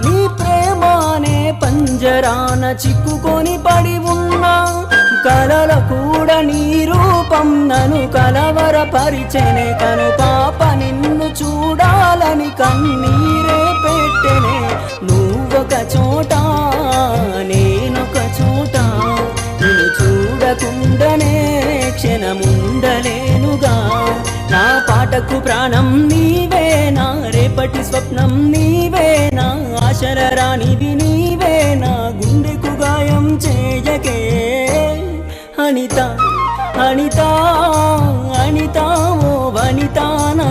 నీ ప్రేమానే పంజరాన చిక్కుకొని పడి ఉన్నా కలల కూడా నీ రూపం నన్ను కలవరపరిచెనే కను పాప నిన్ను చూడాలని కన్నీరే పెట్టెనే నువ్వొక చోట నేనొక చోట నిన్ను చూడకుండానే క్షణముండలేనుగా నా పాటకు ప్రాణం నీవేనా రేపటి స్వప్నం నీవేనా ఆశల రానిది నీవేనా గుండెకు గాయం చేయకే అనిత అనిత అనిత ఓ వనిత నా